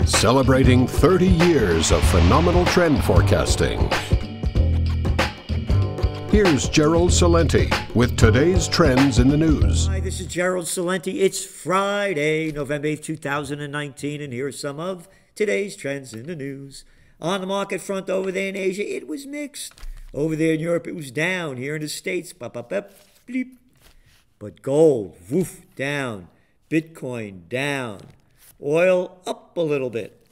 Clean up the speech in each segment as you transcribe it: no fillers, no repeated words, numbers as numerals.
celebrating 30 years of phenomenal trend forecasting. Here's Gerald Celente with today's trends in the news. Hi, this is Gerald Celente. It's Friday, November 8th, 2019, and here are some of today's trends in the news. On the market front over there in Asia, it was mixed. Over there in Europe, it was down. Here in the States, bleep. But gold, woof, down. Bitcoin, down. Oil, up a little bit.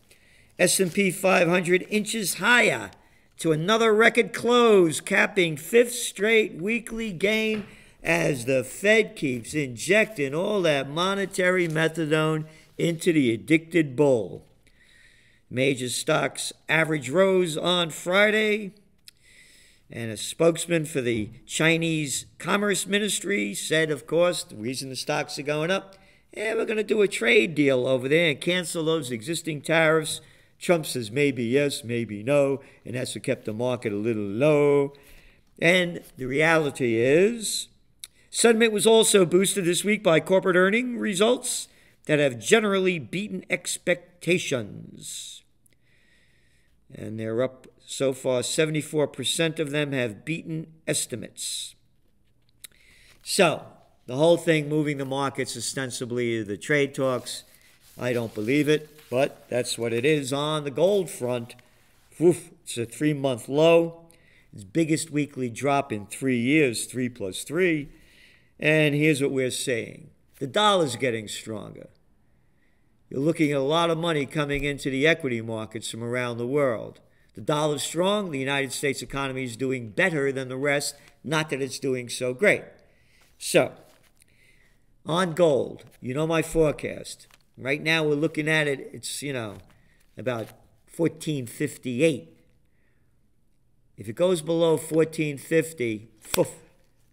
S&P 500 inches higher to another record close, capping fifth straight weekly gain as the Fed keeps injecting all that monetary methadone into the addicted bull. Major stocks average rose on Friday, and a spokesman for the Chinese Commerce Ministry said, of course, the reason the stocks are going up, we're going to do a trade deal over there and cancel those existing tariffs. Trump says maybe yes, maybe no, and that's what kept the market a little low. And the reality is, sentiment was also boosted this week by corporate earning results that have generally beaten expectations. And they're up so far, 74% of them have beaten estimates. So, the whole thing moving the markets ostensibly the trade talks. I don't believe it, but that's what it is. On the gold front, woof, it's a 3-month low. Its biggest weekly drop in 3 years, 3 plus 3. And here's what we're saying. The dollar's getting stronger. You're looking at a lot of money coming into the equity markets from around the world. The dollar's strong. The United States economy is doing better than the rest. Not that it's doing so great. So, on gold, you know my forecast. Right now we're looking at it, it's, about 1458. If it goes below 1450,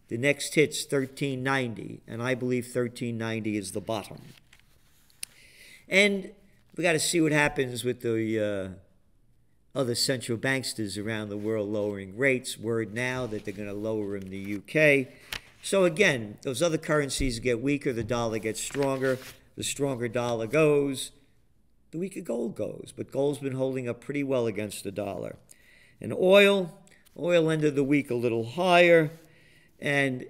the next hit's 1390. And I believe 1390 is the bottom. And we got to see what happens with the other central banksters around the world lowering rates. Word now that they're going to lower in the UK. So again, those other currencies get weaker, the dollar gets stronger. The stronger dollar goes, the weaker gold goes. But gold's been holding up pretty well against the dollar. And oil ended the week a little higher. And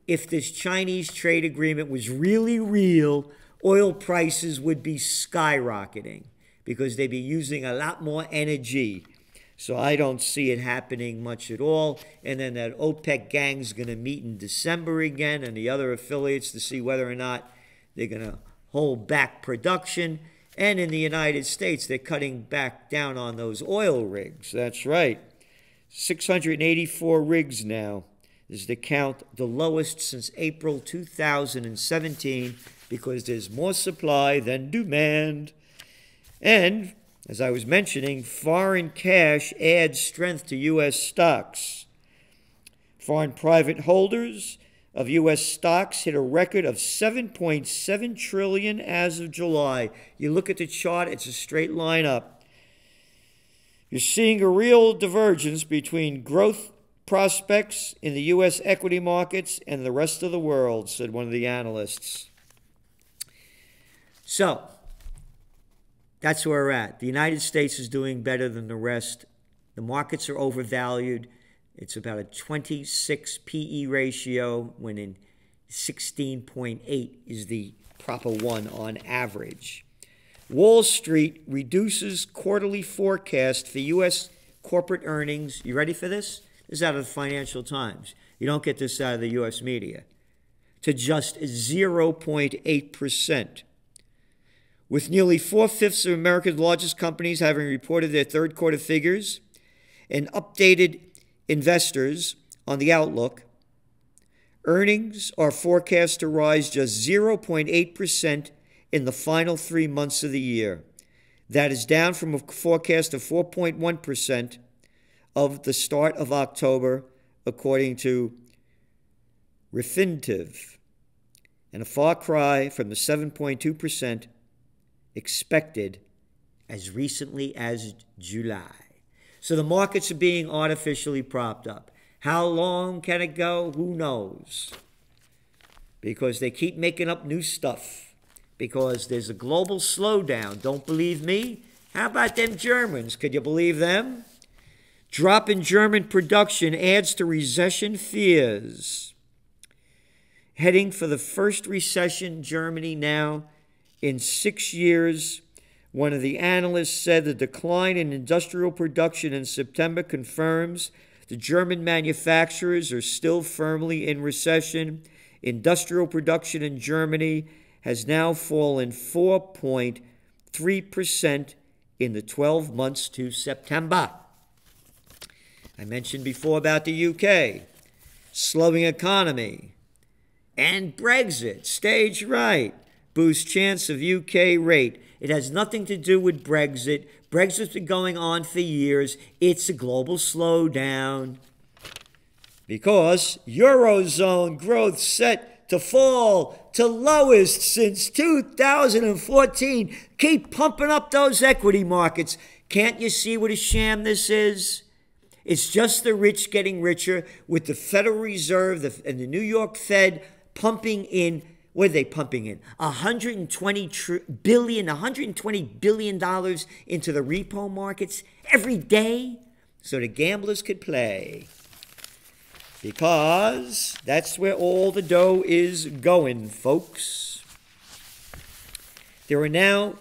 if this Chinese trade agreement was really real, oil prices would be skyrocketing because they'd be using a lot more energy. So I don't see it happening much at all. And then that OPEC gang's going to meet in December again and the other affiliates to see whether or not they're going to hold back production. And in the United States, they're cutting back down on those oil rigs. That's right. 684 rigs now is the count, the lowest since April 2017, because there's more supply than demand. And, as I was mentioning, foreign cash adds strength to U.S. stocks. Foreign private holders of U.S. stocks hit a record of $7.7 trillion as of July. You look at the chart, it's a straight line up. You're seeing a real divergence between growth prospects in the U.S. equity markets and the rest of the world, said one of the analysts. So, that's where we're at. The United States is doing better than the rest. The markets are overvalued. It's about a 26 PE ratio when in 16.8 is the proper one on average. Wall Street reduces quarterly forecast for U.S. corporate earnings. You ready for this? This is out of the Financial Times. You don't get this out of the U.S. media. To just 0.8%. With nearly 4/5 of America's largest companies having reported their third quarter figures and updated investors on the outlook, earnings are forecast to rise just 0.8% in the final 3 months of the year. That is down from a forecast of 4.1% of the start of October, according to Refinitiv, and a far cry from the 7.2% expected as recently as July. So the markets are being artificially propped up. How long can it go? Who knows? Because they keep making up new stuff. because there's a global slowdown. Don't believe me? How about them Germans? Could you believe them? Drop in German production adds to recession fears. Heading for the first recession in Germany now in 6 years. One of the analysts said the decline in industrial production in September confirms the German manufacturers are still firmly in recession. Industrial production in Germany has now fallen 4.3% in the 12 months to September. I mentioned before about the UK, slowing economy, and Brexit, stage right, boosts chance of UK rate. It has nothing to do with Brexit. Brexit's been going on for years. It's a global slowdown. Because Eurozone growth set to fall to lowest since 2014. Keep pumping up those equity markets. Can't you see what a sham this is? It's just the rich getting richer with the Federal Reserve and the New York Fed pumping in, what are they pumping in? $120 billion into the repo markets every day so the gamblers could play. Because that's where all the dough is going, folks. There are now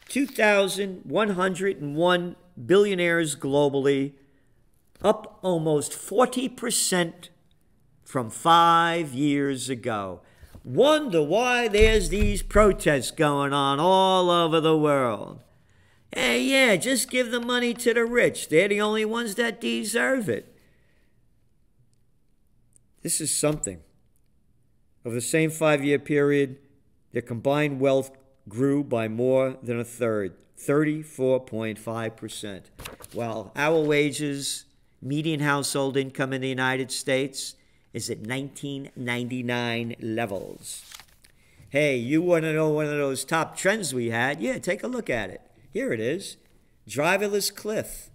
2,101 billionaires globally, up almost 40% from 5 years ago. Wonder why there's these protests going on all over the world. Hey, yeah, just give the money to the rich. They're the only ones that deserve it. This is something. Over the same 5-year period, their combined wealth grew by more than a third, 34.5%. While our wages, median household income in the United States, is at 1999 levels. Hey, you want to know one of those top trends we had? Yeah, take a look at it. Here it is. Driverless cliff.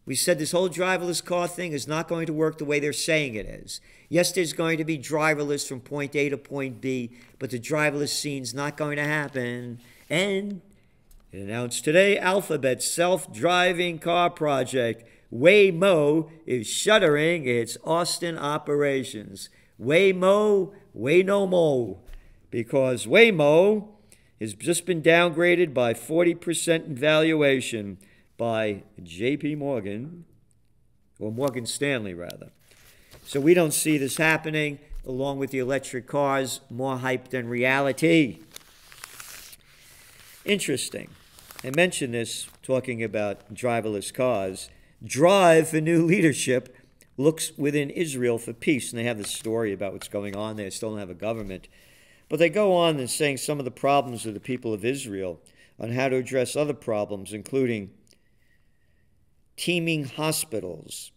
We said this whole driverless car thing is not going to work the way they're saying it is. Yes, there's going to be driverless from point A to point B, but the driverless scene's not going to happen. And it announced today, Alphabet's self-driving car project, Waymo, is shuttering its Austin operations. Waymo, way no more. Because Waymo has just been downgraded by 40% in valuation by JP Morgan, or Morgan Stanley, rather. So we don't see this happening, along with the electric cars, more hype than reality. Interesting. I mentioned this talking about driverless cars. Drive for new leadership looks within Israel for peace. And they have this story about what's going on there. They still don't have a government. But they go on and saying some of the problems of the people of Israel on how to address other problems, including teeming hospitals,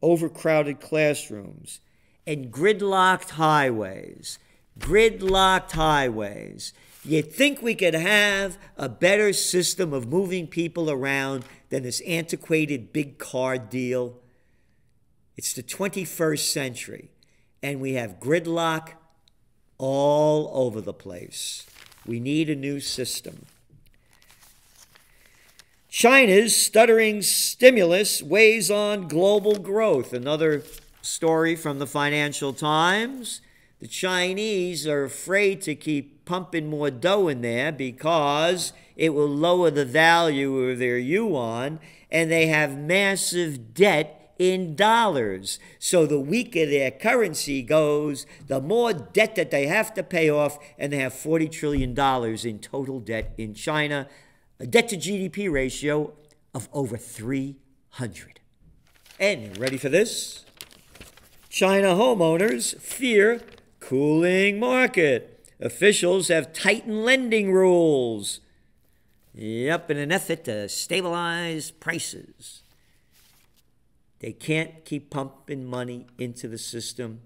overcrowded classrooms, and gridlocked highways. Gridlocked highways. You'd think we could have a better system of moving people around than this antiquated big car deal. It's the 21st century, and we have gridlock all over the place. We need a new system. China's stuttering stimulus weighs on global growth. Another story from the Financial Times. The Chinese are afraid to keep pumping more dough in there because it will lower the value of their yuan, and they have massive debt in dollars. So the weaker their currency goes, the more debt that they have to pay off, and they have $40 trillion in total debt in China, a debt to GDP ratio of over 300. And ready for this? China homeowners fear cooling market. Officials have tightened lending rules. Yep, in an effort to stabilize prices. They can't keep pumping money into the system.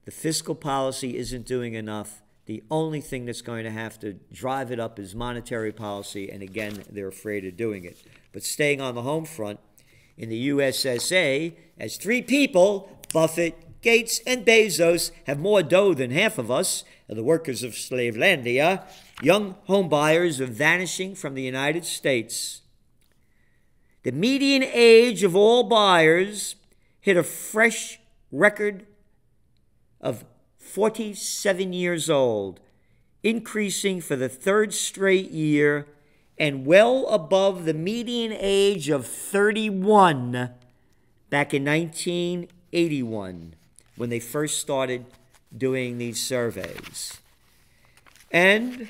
The fiscal policy isn't doing enough. The only thing that's going to have to drive it up is monetary policy, and again, they're afraid of doing it. But staying on the home front, in the USSA, as three people, Buffett, Gates, and Bezos have more dough than half of us, the workers of Slavelandia. Young homebuyers are vanishing from the United States. The median age of all buyers hit a fresh record of 47 years old, increasing for the third straight year and well above the median age of 31 back in 1981 when they first started doing these surveys. And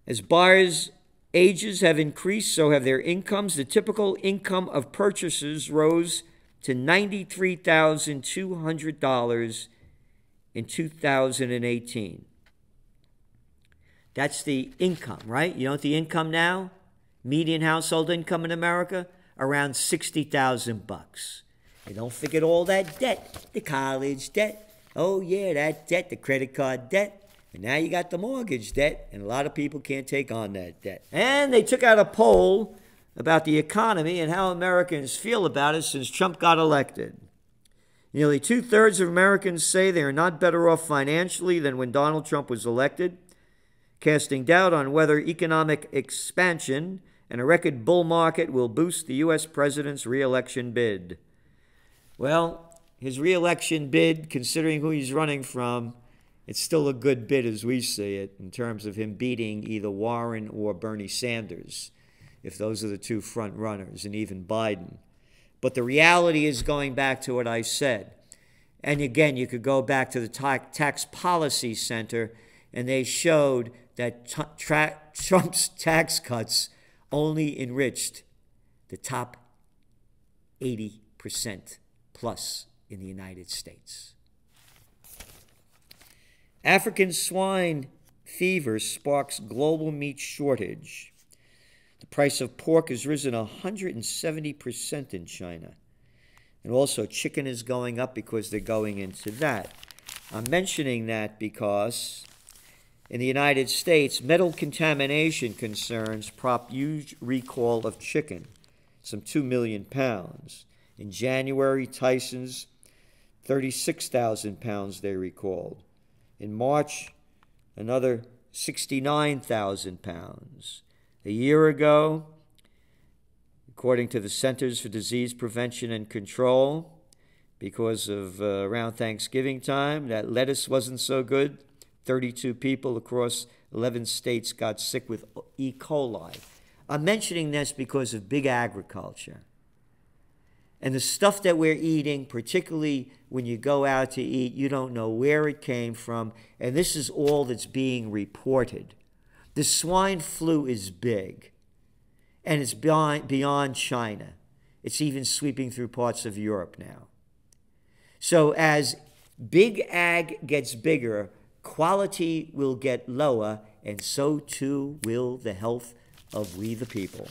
as buyers' ages have increased, so have their incomes. The typical income of purchasers rose to $93,200 in 2018. That's the income, right? You know what the income now? Median household income in America? Around $60,000. And don't forget all that debt, the college debt. Oh yeah, that debt, the credit card debt. And now you got the mortgage debt, and a lot of people can't take on that debt. And they took out a poll about the economy and how Americans feel about it since Trump got elected. Nearly 2/3 of Americans say they are not better off financially than when Donald Trump was elected, casting doubt on whether economic expansion and a record bull market will boost the U.S. president's re-election bid. Well, his re-election bid, considering who he's running from, it's still a good bid as we see it in terms of him beating either Warren or Bernie Sanders, if those are the two front runners, and even Biden. But the reality is, going back to what I said, and again, you could go back to the Tax Policy Center, and they showed that Trump's tax cuts only enriched the top 80% plus in the United States. African swine fever sparks global meat shortage. The price of pork has risen 170% in China. And also chicken is going up because they're going into that. I'm mentioning that because in the United States, metal contamination concerns prompt huge recall of chicken, some 2 million pounds. In January, Tyson's 36,000 pounds they recalled. In March, another 69,000 pounds. A year ago, according to the Centers for Disease Prevention and Control, because of around Thanksgiving time, that lettuce wasn't so good. 32 people across 11 states got sick with E. coli. I'm mentioning this because of big agriculture. And the stuff that we're eating, particularly when you go out to eat, you don't know where it came from. And this is all that's being reported. The swine flu is big. And it's beyond China. It's even sweeping through parts of Europe now. So as big ag gets bigger, quality will get lower, and so too will the health of we the people.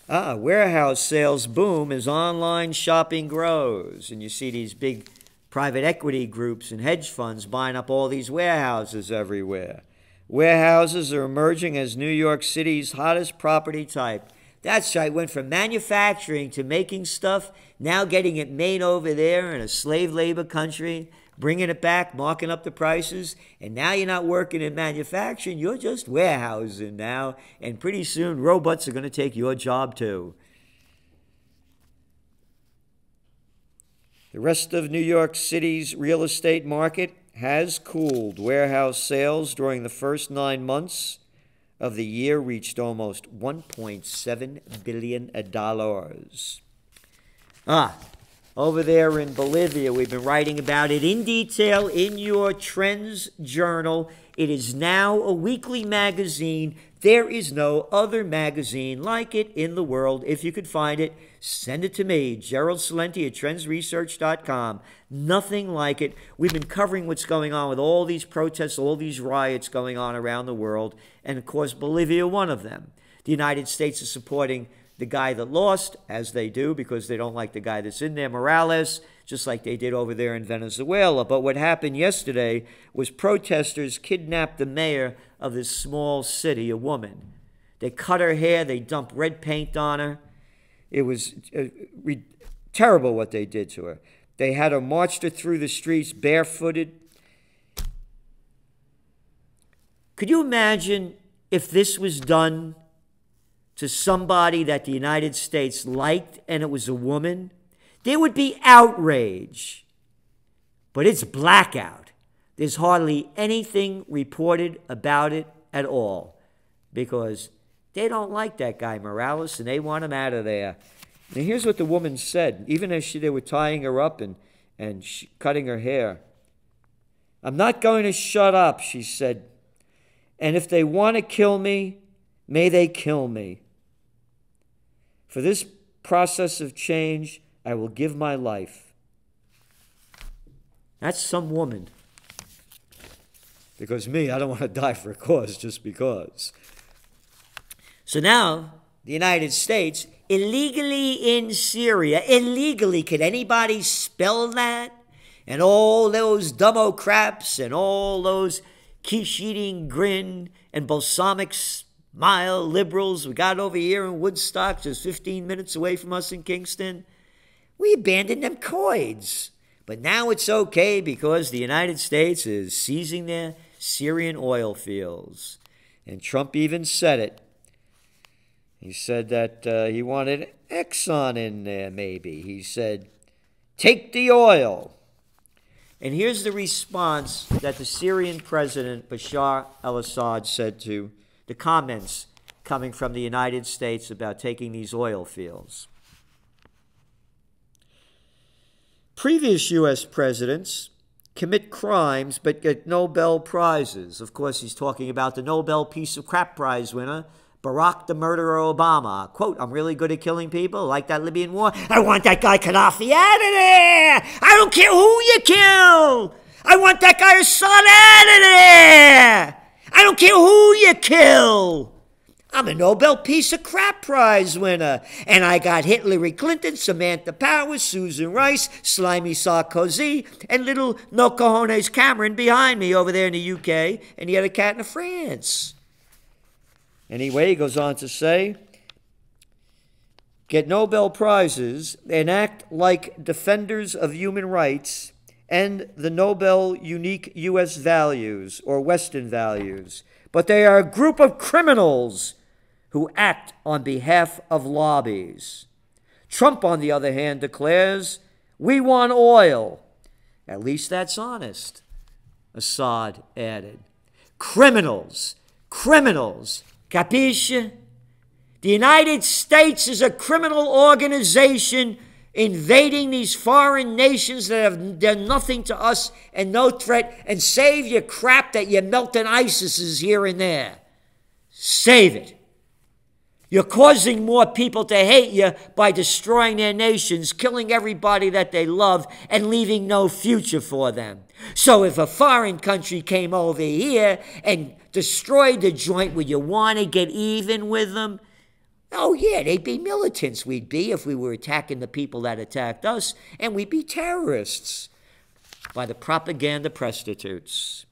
Warehouse sales boom as online shopping grows. And you see these big private equity groups and hedge funds buying up all these warehouses everywhere. Warehouses are emerging as New York City's hottest property type. That's right, went from manufacturing to making stuff, now getting it made over there in a slave labor country, bringing it back, marking up the prices, and now you're not working in manufacturing, you're just warehousing now, and pretty soon robots are going to take your job too. The rest of New York City's real estate market has cooled. Warehouse sales during the first 9 months of the year reached almost $1.7 billion. Over there in Bolivia, we've been writing about it in detail in your Trends Journal. It is now a weekly magazine. There is no other magazine like it in the world. If you could find it, send it to me, Gerald Celente at TrendsResearch.com. Nothing like it. We've been covering what's going on with all these protests, all these riots going on around the world, and of course, Bolivia, one of them. The United States is supporting the guy that lost, as they do, because they don't like the guy that's in there, Morales, just like they did over there in Venezuela. But what happened yesterday was protesters kidnapped the mayor of this small city, a woman. They cut her hair, they dumped red paint on her. It was Terrible what they did to her. They had her marched her through the streets barefooted. Could you imagine if this was done to somebody that the United States liked and it was a woman? There would be outrage. But it's blackout. There's hardly anything reported about it at all because they don't like that guy Morales and they want him out of there. And here's what the woman said, even as they were tying her up and cutting her hair. "I'm not going to shut up," she said. "And if they want to kill me, may they kill me. For this process of change, I will give my life." That's some woman. Because me, I don't want to die for a cause just because. So now, the United States, illegally in Syria, illegally, could anybody spell that? And all those Democrats and all those quiche-eating grin and balsamic smile liberals we got over here in Woodstock, just 15 minutes away from us in Kingston, we abandoned them coids. But now it's okay because the United States is seizing their Syrian oil fields. And Trump even said it. He said that he wanted Exxon in there, maybe. He said, "Take the oil." And here's the response that the Syrian president, Bashar al-Assad, said to the comments coming from the United States about taking these oil fields. Previous U.S. presidents commit crimes but get Nobel Prizes. Of course, he's talking about the Nobel Peace of Crap Prize winner, Barack the Murderer Obama. Quote, "I'm really good at killing people, like that Libyan war. I want that guy Gaddafi out of there. I don't care who you kill. I want that guy Assad out of there. I don't care who you kill. I'm a Nobel Peace of Crap Prize winner. And I got Hillary Clinton, Samantha Power, Susan Rice, Slimy Sarkozy, and little no cojones Cameron behind me over there in the UK, and the other cat in France." Anyway, he goes on to say, "Get Nobel Prizes and act like defenders of human rights and the Nobel unique U.S. values or Western values. But they are a group of criminals who act on behalf of lobbies." Trump, on the other hand, declares, "We want oil." At least that's honest, Assad added. Criminals, criminals, capisce? The United States is a criminal organization invading these foreign nations that have done nothing to us and no threat, and save your crap that you're melting ISIS's here and there. Save it. You're causing more people to hate you by destroying their nations, killing everybody that they love, and leaving no future for them. So if a foreign country came over here and destroyed the joint, would you want to get even with them? Oh, yeah, they'd be militants, we'd be, if we were attacking the people that attacked us, and we'd be terrorists by the propaganda prostitutes.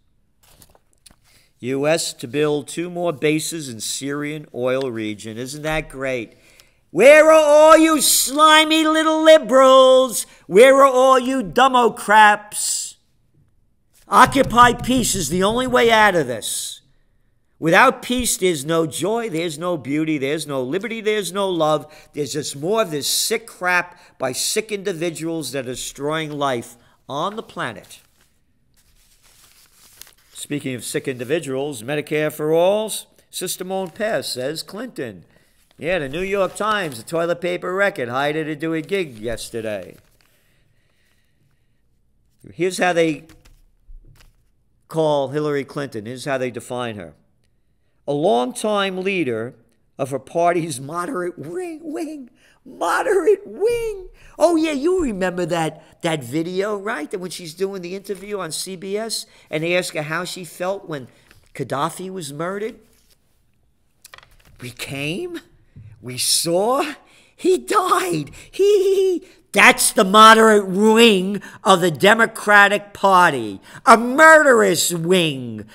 U.S. to build 2 more bases in Syrian oil region. Isn't that great? Where are all you slimy little liberals? Where are all you Democrats? Occupy peace is the only way out of this. Without peace, there's no joy, there's no beauty, there's no liberty, there's no love. There's just more of this sick crap by sick individuals that are destroying life on the planet. Speaking of sick individuals, Medicare for All's system won't pass, says Clinton. Yeah, the New York Times, the toilet paper record, hired her to do a gig yesterday. Here's how they call Hillary Clinton. Here's how they define her. A longtime leader of her party's moderate wing. Moderate wing. Oh, yeah, you remember that video, right? That when she's doing the interview on CBS and they ask her how she felt when Gaddafi was murdered. We came, we saw, he died. That's the moderate wing of the Democratic Party. A murderous wing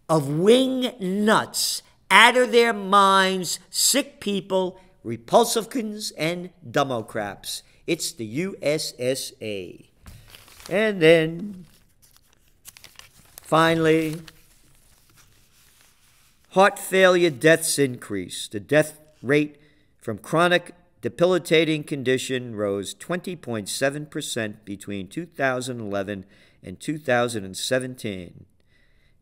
of wing nuts, out of their minds, sick people, Republicans and Democrats. It's the USSA. And then, finally, heart failure deaths increase. The death rate from chronic debilitating condition rose 20.7% between 2011 and 2017.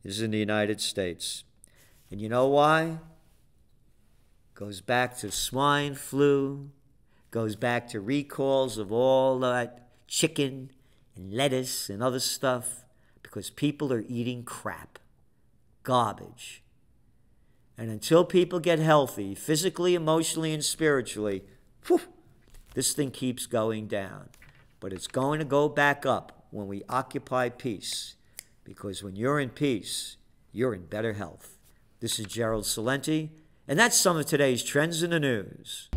This is in the United States. And you know why? Goes back to swine flu, goes back to recalls of all that chicken and lettuce and other stuff, because people are eating crap, garbage. And until people get healthy, physically, emotionally, and spiritually, this thing keeps going down. But it's going to go back up when we occupy peace, because when you're in peace, you're in better health. This is Gerald Celente, and that's some of today's trends in the news.